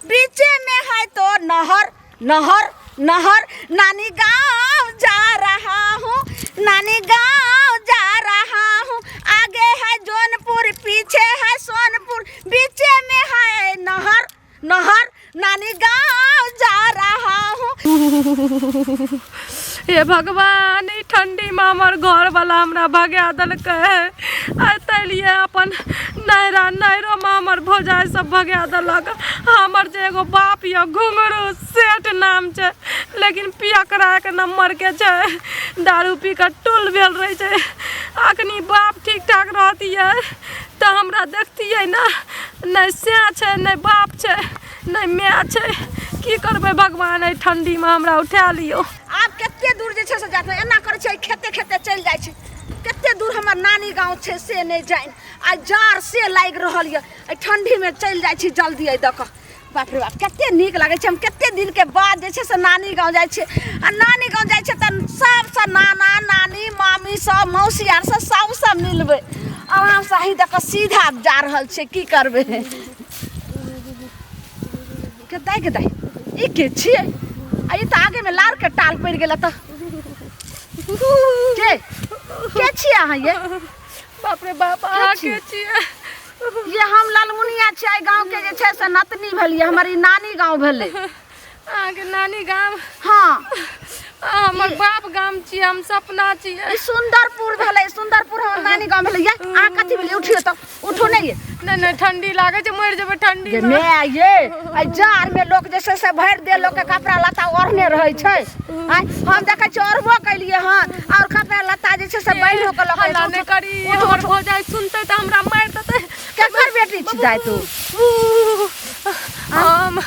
बीचे में है तो नहर नहर नहर। नानी गाँव जा रहा हूँ, नानी गाँव जा रहा हूँ। आगे है जौनपुर, पीछे है सोनपुर, बीचे में है नहर नहर। नानी गाँव जा रहा हूँ। ये भगवान ठंडी में हमार घर वाला हमरा भगा देलक लिए अपन नैरो में हमर भौजाई सब भगा देलक। हमर जे एगो बाप या घुंघरू सेठ नाम छै, लेकिन पिया करा के नंबर के छै, दारू पी के टुल भेल रहे छै। अखनी बाप ठीक ठाक रहतियै तो हमरा देखतियै ना, नहीं से छै नहीं बाप छै नहीं माय छै। की करबै भगवान ठंडी में हमरा उठा लियो। आप कते दूर जे छै से जात एना करे छै, खेते खेते चल जाय छै। कते दूर हमर नानी गाँव छै से नहीं जाइन। आ जार से लाग रहल ये, ठंडी में चल जाय छी जल्दी आई दक। बाप रे बाप कते नीक लागे छै। हम कते दिन के बाद जे छै से नानी गाँव जाय छै। आ नानी गाँव जाय छै त सब नाना नानी मामी सब मौसी आर सब मिलबै। आराम से ही दक सीधा जा रहल छै। की करबै के दाई ई के छियै? आ ई त आगे में लार के टाल पड़ गेल त के छियै अहाँ? ये बाप रे बाप आ के छियै? ये हम लालमुनिया छियै, गांव के जे छै से नतनी भेलियै। हमारी नानी गांव भेलै। आगे नानी गांव? हाँ हमर बाप गांव छियै, हम सपना छियै। सुंदरपुर भेलै, सुंदरपुर हमर नानी गांव भेलै। ये आ कथि भेलै? उठियो त उठो नहीं। नहीं ठंडी लागे छै, मर जेबै ठंडी में। मैं ये जार में लोग जे से भर दे लोग के कपड़ा लत्ता ओढ़ने रहे छै। हम देखे छी ओढ़बो कैलिए हां, और कपड़ा लत्ता जे से बैठो के लोग हल्ला नहीं करी। हमर भौजाई सुनते त हमरा मार देतै। केकर बेटी छी जाय तू? हम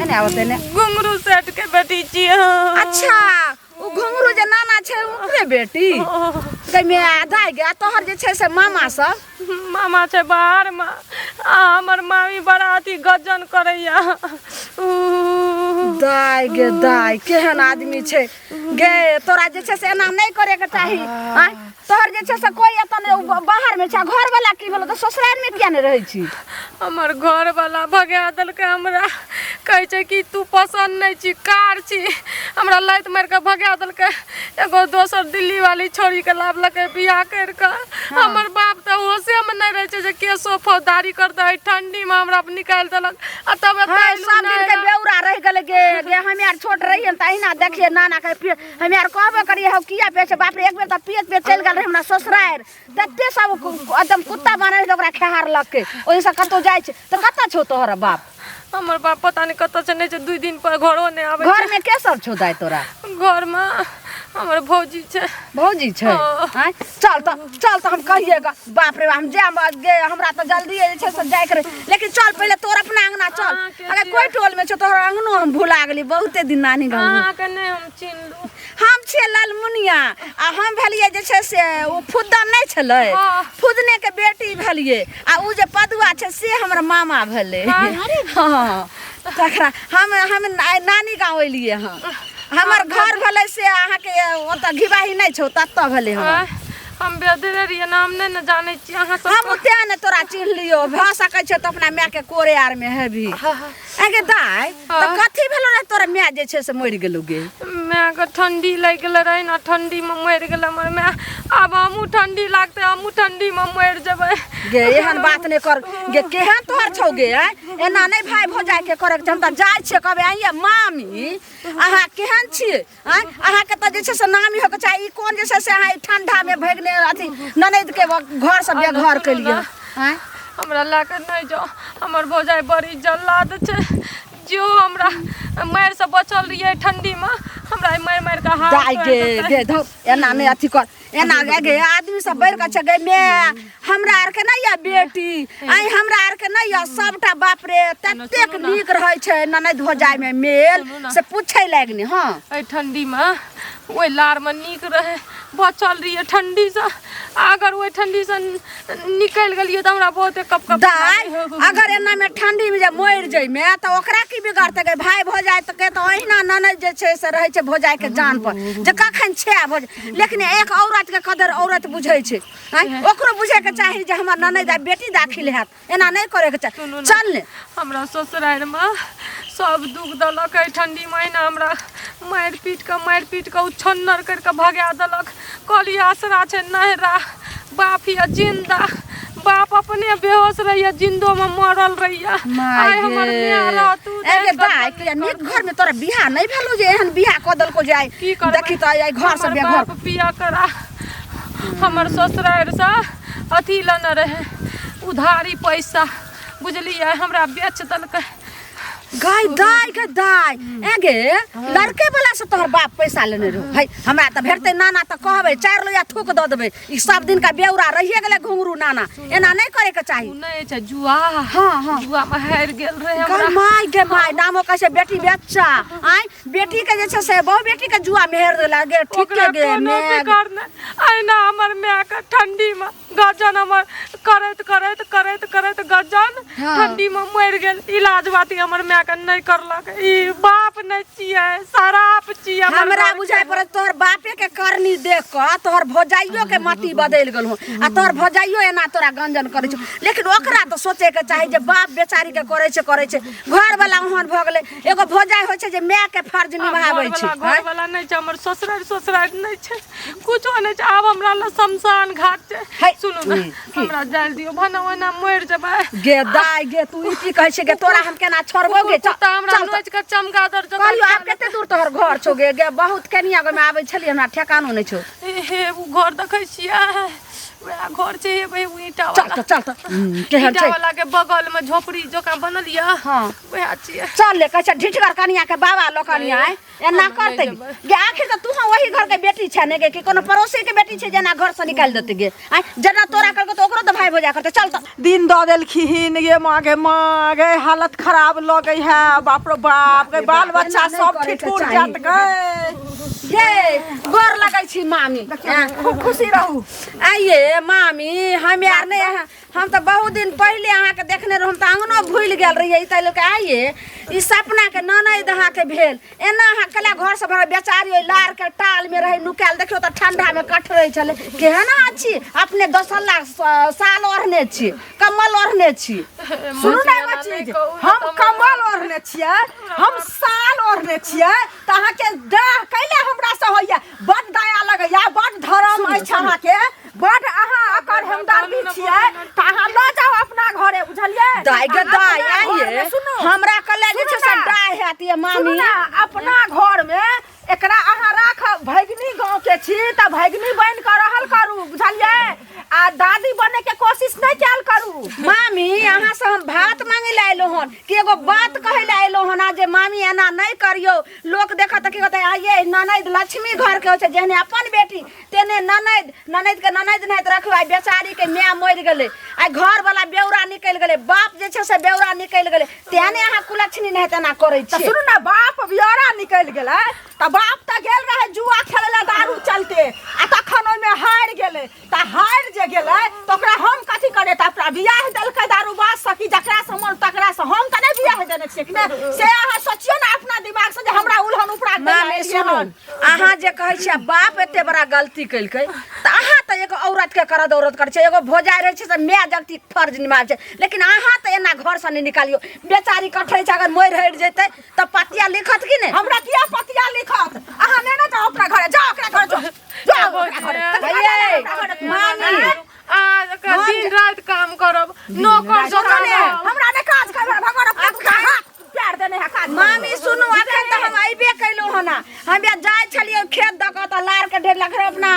एने आवते ने घुंघरू सेठ के बेटी छियै। अच्छा उ घुंघरू जे नाना छै ओकरे बेटी? कई में आधा गया तोहर जे छै से मामा सब? मामा छै बाहर में, हमर मामी बड़ा अथी गजन करैया। दाई गे दाई केहन आदमी छै गे। तोरा जे छै से एना नहीं करे के चाही। तोहर जे छै से कोई एतन बाहर में छै, घर वाला की भेलो त ससुराल में किया नहीं रहै छी? हमर घर वाला भगा देलकै हमरा, कहै छै कि तू पसंद नहीं छी, कार छी। हमरा लाइत मार के भगा देलकै। एगो दोसर दिल्ली वाली छोरी के लावलकै बियाह कर के। हमर बाप त होशे में नहीं रहे छै जे केसो फौजदारी करतै। ठंडी में हमरा निकाल देलक। आ तब सब दिन के बेउरा रह गेल गे। हम यार छोट रहिए त अहिना देखिए नाना के हम यार कहबो करिए हो किया पे छै। बाप रे एक बेर त पियत पे चल गेल रहे हमरा ससुरार। तते सब एकदम कुत्ता बने ओकरा खेहार लग के ओहि से कतो जाय छै। त कत छौ तोहर बाप? हमर बाप पता नहीं कत छै, नहीं छै 2 दिन पर घरो नहीं आबै। घर में के सब छौ दाई तोरा? घर में हमर भौजी छै। भौजी छै? चल त हम कहिएगा। बाप रे हम जाम गे, हमरा त जल्दी जे छै से जाय करे। लेकिन चल पहले तोर अपना अंगना चल। अगर कोई टोल में छ तोहर अंगनो हम भुला गेली बहुते दिन नानी गाँव में। के नहीं हम चिन्हलू। हम छियै लालमुनिया आ हम भेलिए जे छै से ओ फुद्दन नहीं छलै, फुदने के बेटी भेलिए। आ उ जे पदुआ छै से हमर मामा भेलै। हां तकरा हम नानी गाँव एलिए। हां हमर घर भेलै से अहाँ के ओत घिबाही नहीं छौ तत भेलै। हम बेदरे नाम नहीं न जाने छी अहाँ सब। हम ते ने तोरा चिन्ह लियो भ सकै छै त अपना माय के कोरे आर में हेबी। आगे दाई त कथि भेलो रे तोरा माय जे छै से मर गेलो गे? माय के ठंडी लाग गेल रहे ना, ठंडी में मर गेल हमर माय। अब हमहू ठंडी लागते, हमहू ठंडी में मर जेबै गे। एहन बात नहीं कर गे। केहन तोहर छौ गे? एना नहीं भाई भौजाई के करे के। हम त जाय छै कहबे आइए मामी अहाँ केहन छियै? अहाँ के त जे छै से नामी हो के चाही। ई कोन जे छै से अहाँ ठंडा में भगने अथी ननद के घर सब घर के लिए हमरा लाके नहीं जाओ। हमर भौजाई बड़ी जल्लाद छै। जो हमरा मार से बचल रहिए ठंडी में, हमरा मार के हाथ दाई गे धौ एना नहीं अथी कर। एना गे आदमी सब बैठ के छै गे मैं हमरा आर के नहीं या बेटी हमरा आर के नहीं या सबटा। बाप रे ततेक नीक रहे छै ननद भौजाई में मेल से पूछे लागनी। हां ए ठंडी में ओइ लार में नीक रहे, बचल रहिए ठंडी से। अगर ओइ ठंडी से निकल गेलिए तो हमरा बहुते कप दाई अगर एना में ठंडी में जे मर जइमे त ओकरा की बिगाड़ते गए भाई भौजाई त के त ओहिना ननद जे छै से रहै छै भौजाई के जान पर जे कखन छे भौज लेकिन एक औरत के कदर औरत बुझै छै ओकरो बुझे के चाही जे हमर ननद आ बेटी दाखिल हैत एना नहीं करे के चाही चल ले हमरा ससुराल में सब दुख दलक है ठंडी महीना हमरा मारि पीट के उछन्नर करके भगा दलक कहली आसरा छै नहरा बाप या जिंदा बाप अपने बेहोश रहिया जिंदो में मरल रहिया आय हमर मेरा तू ए दाई के नीक घर में तोरा बियाह नहीं भेलो जे एहन बियाह कदल को जाय देखी त आई घर से घर पिया करा हमर ससुराल से अथी लन रहे उधारी पैसा बुझलिए हमरा बेच दलक गाय दाई के दाई एगे लड़के वाला से तोहर बाप पैसा लेने रहो भाई हमरा त भेटते नाना त कहबे 4 लोया थूक द देबे ई सब दिन का बेउरा रहिए गेले घुंगरू नाना एना नहीं करे के चाही नहीं छै जुआ हां जुआ में हार गेल रहे हमरा माय गे माय नामो कैसे बेटी बेच्चा आय बेटी के जे छै से बहु बेटी के जुआ में हेर लागे ठीक के गे मैं करना आय ना हमर माय के ठंडी में गजन हमर करत गजन ठंडी में मर गेल इलाज बाती हमर माय के नहीं करलक ई बाप नहीं छिए शराब छिए हमरा बुझाय पर तोहर बापे के करनी देख क तोहर भौजाइयो के मति बदल गेल हो आ तोहर भौजाइयो एना तोरा गंजन करे छ लेकिन ओकरा तो सोचे के चाही जे बाप बेचारी के करे छ घर वाला ओहन भ गेले एगो भौजाई होय छै जे माय के फर्ज निभाबै छै घर वाला नहीं छै हमर ससुराल नहीं छै कुछो नहीं छै अब हमरा ल शमशान घाट छै सुनु ना हमरा जाल दियो भनवना मर जबै गे दाई गे तू की कहै छै गे तोरा हम केना छोड़बो गे त हमरा नोच के चमगादड़ जतन कहलियो आब केते दूर तोहर घर छौ गे गे बहुत कनिया गो में आबै छली हमरा ठेकानो नहीं छौ हे उ घर देखै छियै वह घर छै हे ईटा वाला चल केहन छै ईटा वाला के बगल में झोपड़ी जका बनल या हां वह छियै चल ले कहै ढिठगर कनिया के बाबा लोकनिया एना करते गे आखिर त तू वही घर के बेटी छै ने गे कि कोनो पड़ोसी के बेटी छै जना घर से निकाल देते गे जना तोरा करके तो ओकरो त भाई भौजा करते चल त दिन द देलखिन गे माँ गे हालत खराब लगे है बाप रे बाप गे बाल बच्चा सब ठिठुर जात गे गोर लगै छी मामी खूब खुशी रहू आइए मामी हम यार ने हम तो बहुत दिन पहले अहाँ के देखने रहो हम तो अंगनो भूल गेल रहिए ई त लोग आइए ई सपना के ननद अहाँ के भेल एना अहाँ कला घर से भर बेचारी लार के टाल में रहे नुकाल देखियो त ठंडा में कट रहे छले केहन अछि अपने 10 साल ओढ़ने छी कम्बल ओढ़ने छी सुनू ना एगो चीज हम कम्बल ओढ़ने छियै हम साल ओढ़ने छियै त अहाँ के देह कैले हमरा से होइया बड़ दया लगैया बड़ धर्म अछि अहाँ के बड़ अहाँ अकर हमदर्दी छियै त अहाँ ल जाओ अपना घरे बुझलियै दाई गे दाई आइए हमरा कले जे छै से डाय हैत ये मामी अपना घर में एकरा अहाँ राख भगनी गांव के छी त भगनी बन कर रहल करू बुझलियै आ दादी बने के कोशिश नहीं कैल करू मामी अहाँ से हम बात मांगे ला आइलो हन कि एगो बात कहे ला आइलो हन जे मामी एना नहीं करियो लोग देखत कि कहते आइए ननद लक्ष्मी घर के छै जेहने अपन बेटी तेने ननद के ननद नहीं रखबै बेचारी के माय मर गेले आ घर वाला बेउरा निकल गेले बाप जे छै से बेउरा निकल गेले तेने अहाँ कुलक्षणी नहीं तना करे छी सुनू ना बाप बेउरा निकल गेले त बाप त गेल रहे जुआ खेले दारू चलते आ तखन ओइ में हार गेले त हार जे गेले त ओकरा हम कथि करे त अपना बियाह देलकै दारूबाज सकी जकरा से मन तकरा से हम त नहीं बियाह देने छियै कि ने से अहाँ सोचियो ना अपना दिमाग से जे हमरा उल्हन उपरा मामी सुनो अहाँ जे कहै छियै बाप एते बड़ा गलती कइलकै त अहाँ त एगो औरत के करद औरत कर छै एगो भौजाई रहे छै से माय जगती फर्ज निभाबै छै लेकिन अहाँ त एना घर से नहीं निकालियो बेचारी कठै छै अगर मोर हट जेतै त पतिया लिखत कि ने हमरा किया पतिया लिखत अहाँ ने ना जाओ अपना घरे जाओ ओकरा घर जाओ भैया मामी आज का दिन रात काम करब नौकर जोकर हमरा ने काज करब भगवान अपना हाथ प्यार देने है काज मामी सुनो अखन त हम आइबे कैलो हना हम या जाय छलिए खेत दक त लार के ढेर लखर अपना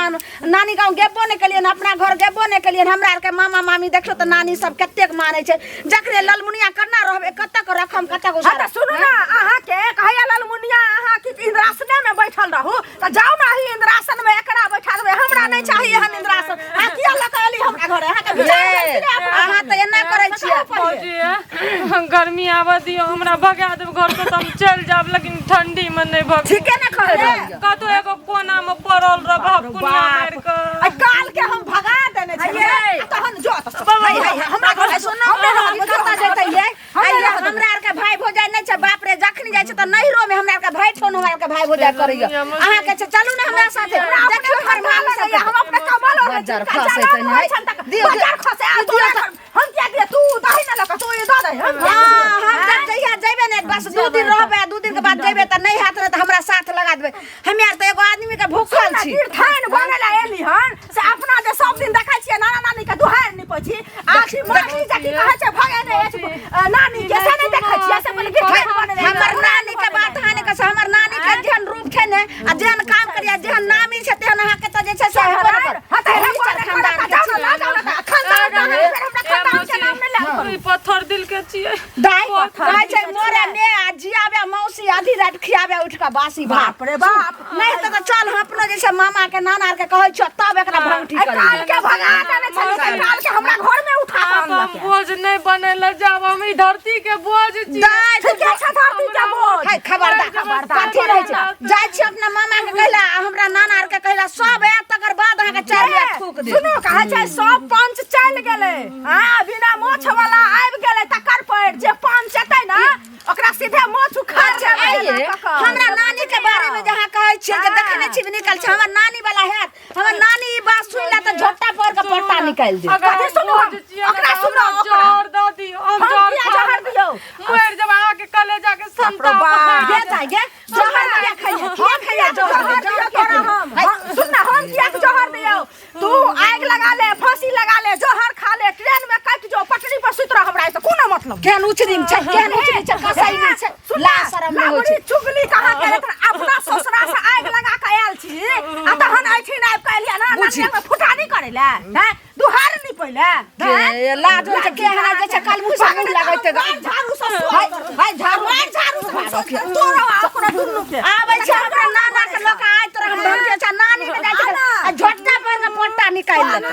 नानी गांव गेबो ने कलियन अपना घर गेबो ने कलियन हमरा के मामा मामी देखो त नानी सब कतेक माने छै जकरे ललमुनिया करना रहबे कतक रकम कतक हां सुनु ना अहाँ के कहया ललमुनिया अहाँ कि इंद्रासन में बैठल रहू त जाओ ना ही इंद्रासन में एकरा बैठा देबे हमरा नहीं चाहिए हन इंद्रासन आ किया लकली हमरा घरे अहाँ के विचार अहाँ त एना करै छियै गर्मी आवा दियो हमरा भगा देब घर से हम चल जाब लेकिन ठंडी में नहीं भग ठीके ने कहै कतो एगो कोना में पड़ल रहब कुनिया मार के काल के हम भगा देने छै तहन जो हमरा घर सुनो कता जेतै ये हमरा आर के भाई भौजाई नै छै बाप रे जखनी जाय छै त नहिरो में हमरा आर के भाई ठोन हमरा आर के भाई भौजाई करैया अहाँ के चलू ना हमरा साथे देखियो हमर माल से हम अपने कमल हो बाजार खसे छै नै बाजार खसे हम क्या दिए तू दही ना लका तू ये द दे हम जब जइया जेबे नै बस 2 दिन रहबे 2 दिन के बाद जेबे त नहीं हाथ रे त हमरा साथ लगा देबे हमे आर त एगो आदमी के भूखल छी धान बनेला एली हन से अपना जे सब दिन देखै छियै नाना नानी के दुहार नि पछि आखी माखी जकी कहै छै भगे नै नानी के से नै देखै छियै से बोले धान बनेला हमर नानी के बात हाने के हमर नानी के जेहन रूप छै ने आ जेहन काम करिया जेहन नामी छै तेहन अहाँ के त जे छै से पत्थर दिल के छियै दाई कहै छै मोरे ने आ जियाबे मौसी आधी रात खियाबे उठ के बासी बाप रे बाप नहीं त चल हम अपना जे छै मामा के नाना के कहै छ तब एकरा भौंठी करै काल के भगा देने छली काल के हमरा घर में उठा के हम बोझ नहीं बनेला जाब हम ई धरती के बोझ छी दाई ठीके छै धरती के बोझ है खबरदार काठी रहै छै जाय छी अपना मामा के कहला हमरा नाना के कहला सब ए तकर बाद अहाँ के चार लिया थूक दे सुनो कहै छै सब पंच चल गेलै हां बिना मोछ वाला आबि गेलै तकर पर जे पंच एतै ना ओकरा सीधे मोछ उखाड़ जाबे हमरा नानी के बारे में जहां कहै छियै जे देखने छी निकल छै हमर नानी वाला हैत हमर नानी ई बात सुनला त झोटा पर के पट्टा निकाल दे कथि सुनो ओकरा सुनो जोर दादी हम जोर जहर दियौ मर जब आके के कलेजा के संता गे जाय गे जहर के खइया जहर हम सुन ना हम किया के जहर दियौ तू आग लगा ले फांसी लगा ले जहर खा ले ट्रेन में कट जो पटरी पर सुत रह हमरा से कोनो मतलब केन उछरिम छै केन उछरी छै कसाई नहीं छै ला शरम नहीं होय छै चुगली कहा के अपना ससुरा से आग लगा के आयल छी आ तहन आइठिन आब कहलिया ना नानी में फुटानी करे ले हैं दुहार नहीं पहिले लाज होय छै केहना जे छै काल मुंह से मुंह लगैते झाड़ू से भाई झाड़ू से तोरा अपना दुन्नु के आबै छै हमरा नाना के लोक आइ तोरा हम ढंग के नानी के जाय छै झोटा पर के पट्टा निकाल ले